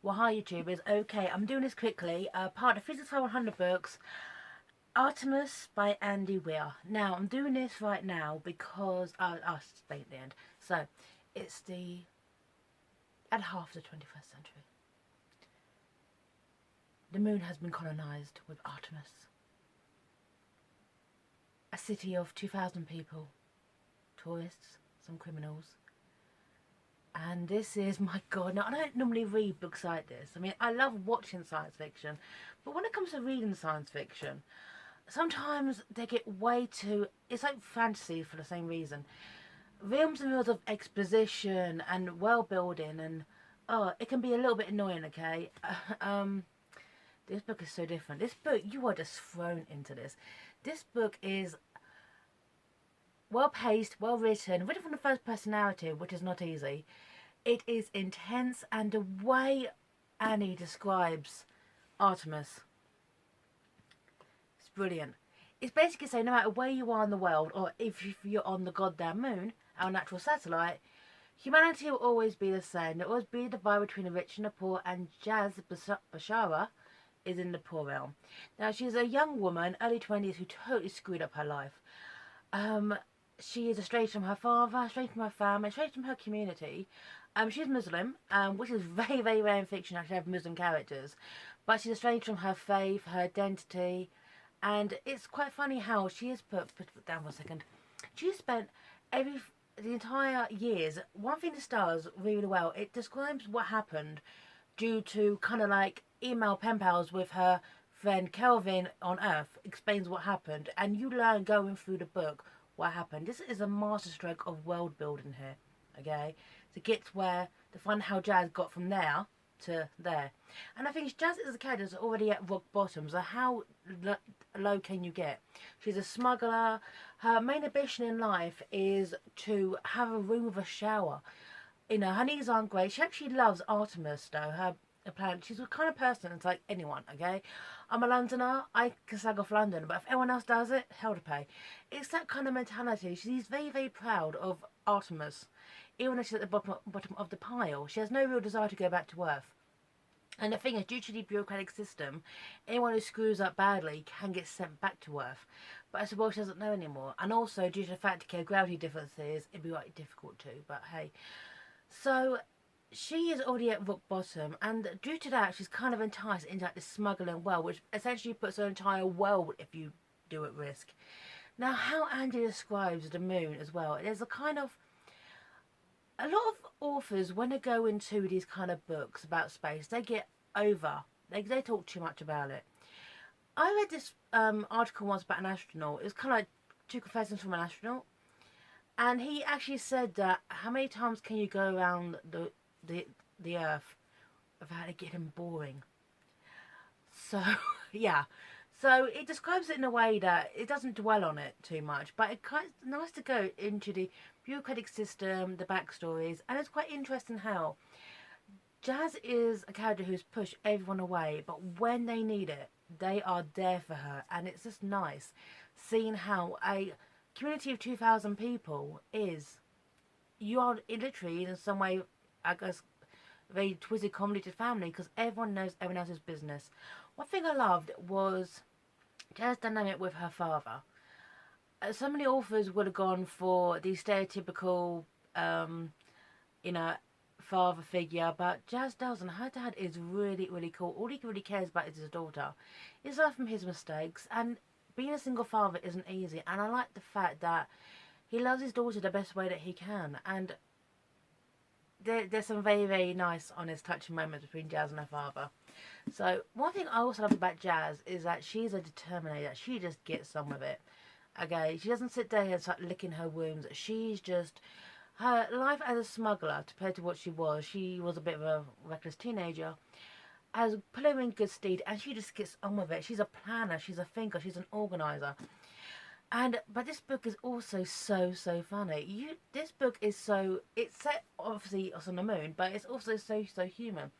Well, hi YouTubers. Okay, I'm doing this quickly. Part of Physics 100 books, Artemis by Andy Weir. Now, I'm doing this right now because I'll stay at the end. So, it's at half the 21st century. The moon has been colonized with Artemis, a city of 2,000 people, tourists, some criminals. And this is, my god, now I don't normally read books like this. I mean, I love watching science fiction, but when it comes to reading science fiction, sometimes they get way too, it's like fantasy for the same reason. Realms and realms of exposition and world building, and oh, it can be a little bit annoying. Okay, um this book is so different. This book, you are just thrown into this. This book is well paced, well written, written from the first person narrative, which is not easy. It is intense, and the way Annie describes Artemis, it's brilliant. It's basically saying no matter where you are in the world, or if you're on the goddamn moon, our natural satellite, humanity will always be the same. There will always be a divide between the rich and the poor, and Jazz Bashara is in the poor realm. Now, she's a young woman, early 20s, who totally screwed up her life. She is estranged from her father, estranged from her family, estranged from her community. She's Muslim, which is very, very rare in fiction actually have Muslim characters. But she's estranged from her faith, her identity, and it's quite funny how she is put down for a second. She spent the entire years. One thing this does really well, it describes what happened due to kind of like email pen pals with her friend Kelvin on Earth. Explains what happened, and you learn going through the book what happened. This is a masterstroke of world building here. Okay, to get to find how Jazz got from there to there. And I think Jazz is a character that's already at rock bottom, so how low can you get? She's a smuggler. Her main ambition in life is to have a room with a shower. You know, her knees aren't great. She actually loves Artemis, though, her planet. She's the kind of person that's like anyone, okay? I'm a Londoner, I can slag off London, but if everyone else does it, hell to pay. It's that kind of mentality. She's very, very proud of Artemis. Even though she's at the bottom of the pile, she has no real desire to go back to Earth. And the thing is, due to the bureaucratic system, anyone who screws up badly can get sent back to Earth. But I suppose she doesn't know anymore. And also, due to the fact of gravity differences, it'd be quite difficult too. But hey. So, she is already at rock bottom. And due to that, she's kind of enticed into like, this smuggling world, which essentially puts her entire world, if you do, at risk. Now, how Andy describes the moon as well, there's a kind of a lot of authors, when they go into these kind of books about space, they get over. They talk too much about it. I read this article once about an astronaut. It was kind of like two confessions from an astronaut, and he actually said that how many times can you go around the Earth without it getting boring? So yeah. So it describes it in a way that it doesn't dwell on it too much, but it's kind of nice to go into the bureaucratic system, the backstories, and it's quite interesting how Jazz is a character who's pushed everyone away, but when they need it, they are there for her, and it's just nice seeing how a community of 2,000 people is. You are literally, in some way, I guess, a very twisted comedy to family because everyone knows everyone else's business. One thing I loved was Jazz's dynamic with her father. So many authors would have gone for the stereotypical, you know, father figure, but Jazz doesn't. Her dad is really, really cool. All he really cares about is his daughter. He's learned from his mistakes, and being a single father isn't easy. And I like the fact that he loves his daughter the best way that he can. And there's some very, very nice, honest, touching moments between Jazz and her father. So one thing I also love about Jazz is that she's a determinator. She just gets on with it. Okay, she doesn't sit there and start licking her wounds. She's just her life as a smuggler compared to what she was a bit of a reckless teenager, has put her in good stead, and she just gets on with it. She's a planner, she's a thinker, she's an organizer. And but this book is also so funny. This book is it's set obviously on the moon, but it's also so human.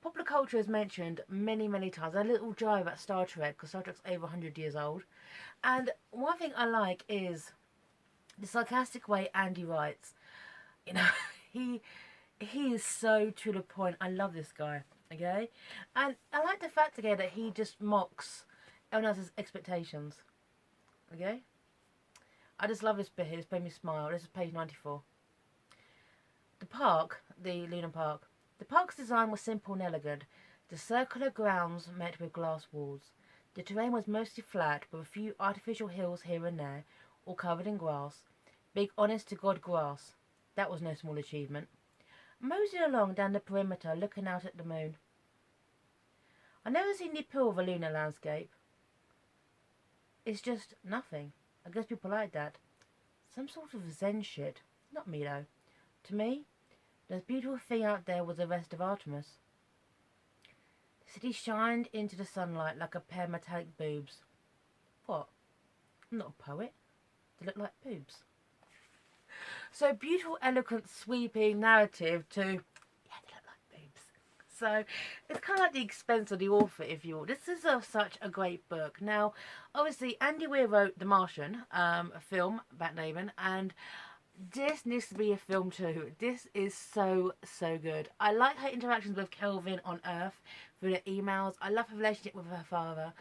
Popular culture is mentioned many times. A little jive at Star Trek because Star Trek's over 100 years old. And one thing I like is the sarcastic way Andy writes. You know, he he is so to the point. I love this guy, okay? And I like the fact, again, that he just mocks everyone else's expectations, okay? I just love this bit here. It's made me smile. This is page 94. The park, the Luna Park. The park's design was simple and elegant. The circular grounds met with glass walls. The terrain was mostly flat, with a few artificial hills here and there, all covered in grass. Big honest-to-God grass. That was no small achievement. Mosey along down the perimeter, looking out at the moon. I've never seen the appeal of a lunar landscape. It's just nothing. I guess people like that. Some sort of zen shit. Not me, though. To me, the most beautiful thing out there was the rest of Artemis. The city shined into the sunlight like a pair of metallic boobs. What? I'm not a poet. They look like boobs. So beautiful, eloquent, sweeping narrative to, yeah, they look like boobs. So it's kind of like the expense of the author, if you will. This is such a great book. Now, obviously, Andy Weir wrote The Martian, a film about Navin, and this needs to be a film too. This is so, so good. I like her interactions with Kelvin on Earth through the emails. I love her relationship with her father.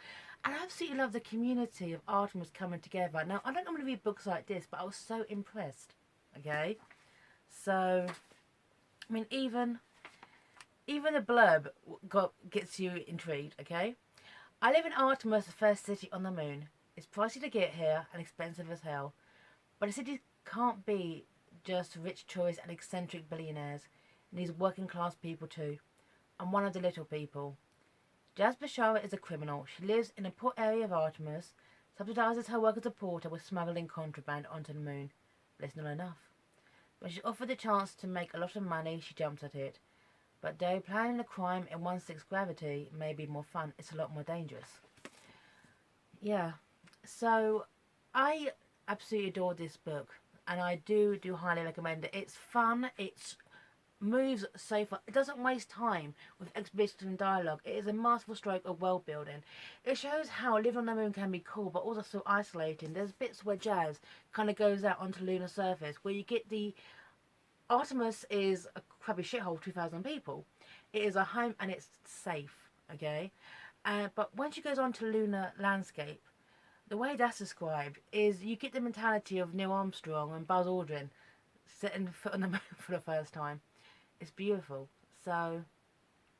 And I absolutely love the community of Artemis coming together. Now, I don't normally read books like this, but I was so impressed. Okay? So, I mean, even the blurb gets you intrigued, okay? I live in Artemis, the first city on the moon. It's pricey to get here and expensive as hell. But the city can't be just rich tourists and eccentric billionaires. It needs working class people too. I'm one of the little people. Jazz Bashara is a criminal. She lives in a poor area of Artemis, subsidises her work as a porter with smuggling contraband onto the moon. But it's not enough. When she's offered the chance to make a lot of money, she jumps at it. But though planning a crime in 1/6 gravity may be more fun, it's a lot more dangerous. Yeah. So, I absolutely adore this book. And I do highly recommend it. It's fun. It's moves so far. It doesn't waste time with exposition and dialogue. It is a masterful stroke of world building. It shows how living on the moon can be cool, but also so isolating. There's bits where Jazz kind of goes out onto the lunar surface, where you get the Artemis is a crappy shithole, 2,000 people. It is a home and it's safe, okay? But when she goes onto the lunar landscape, the way that's described is you get the mentality of Neil Armstrong and Buzz Aldrin setting foot on the moon for the first time. It's beautiful. So,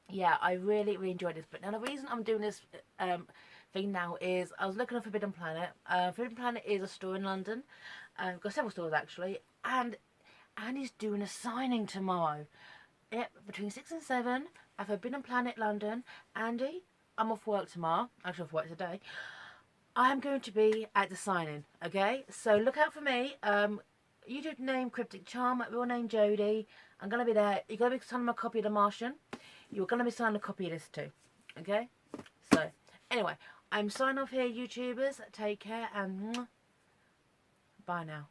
yeah, I really, really enjoyed this. But now the reason I'm doing this thing now is I was looking at Forbidden Planet. Forbidden Planet is a store in London. Got several stores actually. And Andy's doing a signing tomorrow. Yep, between 6 and 7 at Forbidden Planet London. Andy, I'm off work tomorrow. Actually off work today. I am going to be at the signing, okay? So look out for me. YouTube name Cryptic Charm, real name Jodie. I'm going to be there. You're going to be signing a copy of The Martian. You're going to be signing a copy of this too, okay? So, anyway, I'm signing off here, YouTubers. Take care and bye now.